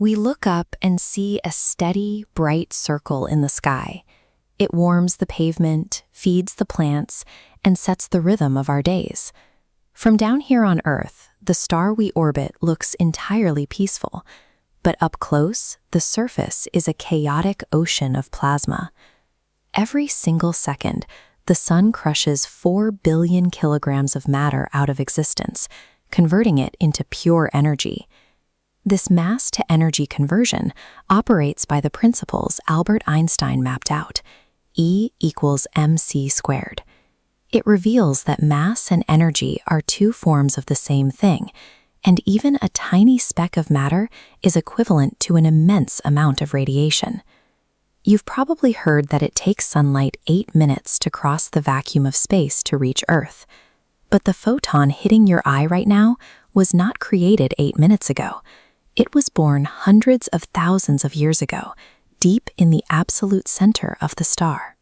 We look up and see a steady, bright circle in the sky. It warms the pavement, feeds the plants, and sets the rhythm of our days. From down here on Earth, the star we orbit looks entirely peaceful, but up close, the surface is a chaotic ocean of plasma. Every single second, the sun crushes 4 billion kilograms of matter out of existence, converting it into pure energy. This mass-to-energy conversion operates by the principles Albert Einstein mapped out, E equals mc squared. It reveals that mass and energy are two forms of the same thing, and even a tiny speck of matter is equivalent to an immense amount of radiation. You've probably heard that it takes sunlight 8 minutes to cross the vacuum of space to reach Earth. But the photon hitting your eye right now was not created 8 minutes ago. It was born hundreds of thousands of years ago, deep in the absolute center of the star.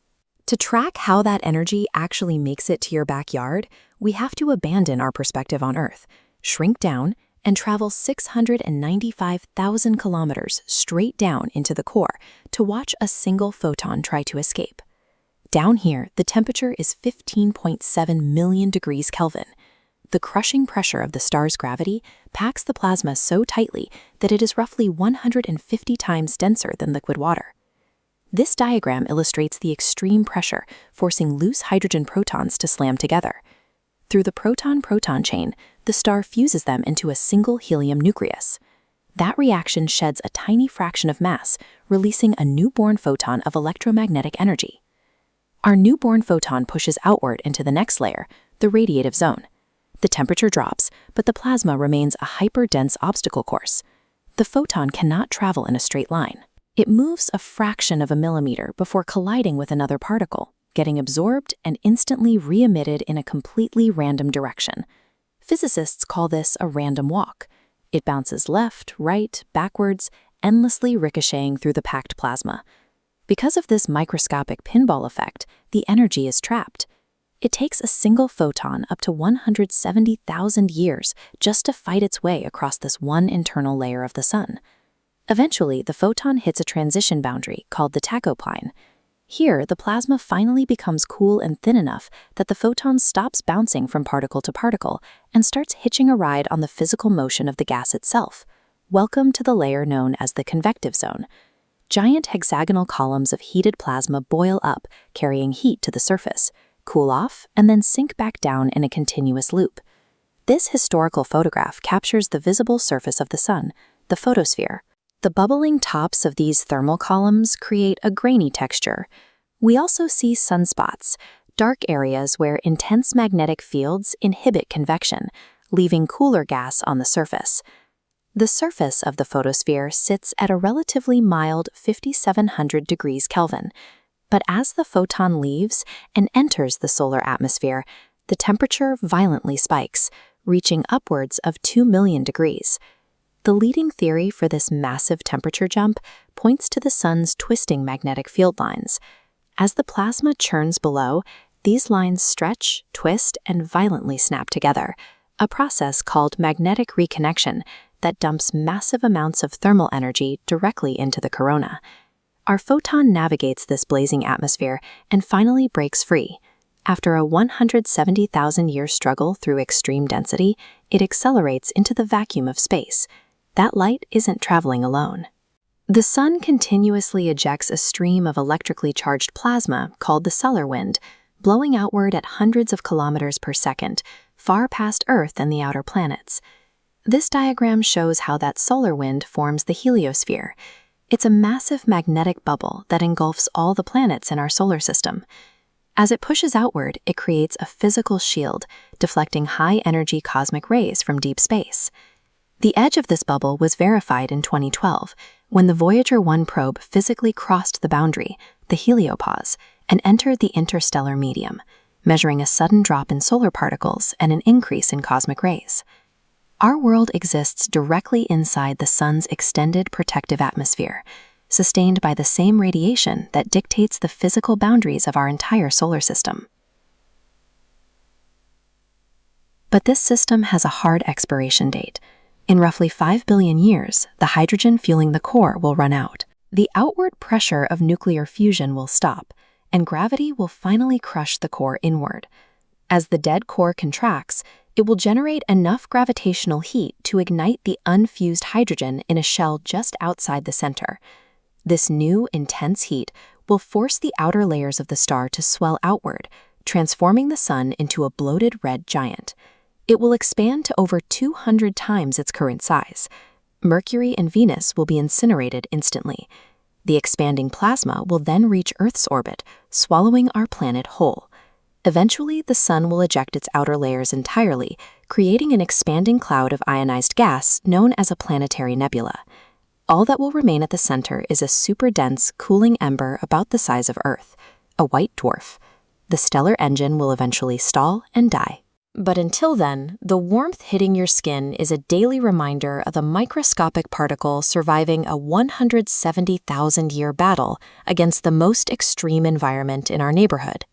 To track how that energy actually makes it to your backyard, we have to abandon our perspective on Earth, shrink down, and travel 695,000 kilometers straight down into the core to watch a single photon try to escape. Down here, the temperature is 15.7 million degrees Kelvin. The crushing pressure of the star's gravity packs the plasma so tightly that it is roughly 150 times denser than liquid water. This diagram illustrates the extreme pressure forcing loose hydrogen protons to slam together. Through the proton-proton chain, the star fuses them into a single helium nucleus. That reaction sheds a tiny fraction of mass, releasing a newborn photon of electromagnetic energy. Our newborn photon pushes outward into the next layer, the radiative zone. The temperature drops, but the plasma remains a hyper-dense obstacle course. The photon cannot travel in a straight line. It moves a fraction of a millimeter before colliding with another particle, getting absorbed and instantly re-emitted in a completely random direction. Physicists call this a random walk. It bounces left, right, backwards, endlessly ricocheting through the packed plasma. Because of this microscopic pinball effect, the energy is trapped. It takes a single photon up to 170,000 years just to fight its way across this one internal layer of the sun. Eventually, the photon hits a transition boundary called the tachopline. Here, the plasma finally becomes cool and thin enough that the photon stops bouncing from particle to particle and starts hitching a ride on the physical motion of the gas itself. Welcome to the layer known as the convective zone. Giant hexagonal columns of heated plasma boil up, carrying heat to the surface, cool off, and then sink back down in a continuous loop. This historical photograph captures the visible surface of the sun, the photosphere. The bubbling tops of these thermal columns create a grainy texture. We also see sunspots, dark areas where intense magnetic fields inhibit convection, leaving cooler gas on the surface. The surface of the photosphere sits at a relatively mild 5,700 degrees Kelvin, but as the photon leaves and enters the solar atmosphere, the temperature violently spikes, reaching upwards of 2 million degrees. The leading theory for this massive temperature jump points to the sun's twisting magnetic field lines. As the plasma churns below, these lines stretch, twist, and violently snap together, a process called magnetic reconnection that dumps massive amounts of thermal energy directly into the corona. Our photon navigates this blazing atmosphere and finally breaks free. After a 170,000-year struggle through extreme density, it accelerates into the vacuum of space. That light isn't traveling alone. The sun continuously ejects a stream of electrically charged plasma called the solar wind, blowing outward at hundreds of kilometers per second, far past Earth and the outer planets. This diagram shows how that solar wind forms the heliosphere. It's a massive magnetic bubble that engulfs all the planets in our solar system. As it pushes outward, it creates a physical shield, deflecting high-energy cosmic rays from deep space. The edge of this bubble was verified in 2012, when the Voyager 1 probe physically crossed the boundary, the heliopause, and entered the interstellar medium, measuring a sudden drop in solar particles and an increase in cosmic rays. Our world exists directly inside the sun's extended protective atmosphere, sustained by the same radiation that dictates the physical boundaries of our entire solar system. But this system has a hard expiration date. In roughly 5 billion years, the hydrogen fueling the core will run out. The outward pressure of nuclear fusion will stop, and gravity will finally crush the core inward. As the dead core contracts, it will generate enough gravitational heat to ignite the unfused hydrogen in a shell just outside the center. This new, intense heat will force the outer layers of the star to swell outward, transforming the sun into a bloated red giant. It will expand to over 200 times its current size. Mercury and Venus will be incinerated instantly. The expanding plasma will then reach Earth's orbit, swallowing our planet whole. Eventually, the sun will eject its outer layers entirely, creating an expanding cloud of ionized gas known as a planetary nebula. All that will remain at the center is a super-dense, cooling ember about the size of Earth, a white dwarf. The stellar engine will eventually stall and die. But until then, the warmth hitting your skin is a daily reminder of the microscopic particle surviving a 170,000-year battle against the most extreme environment in our neighborhood.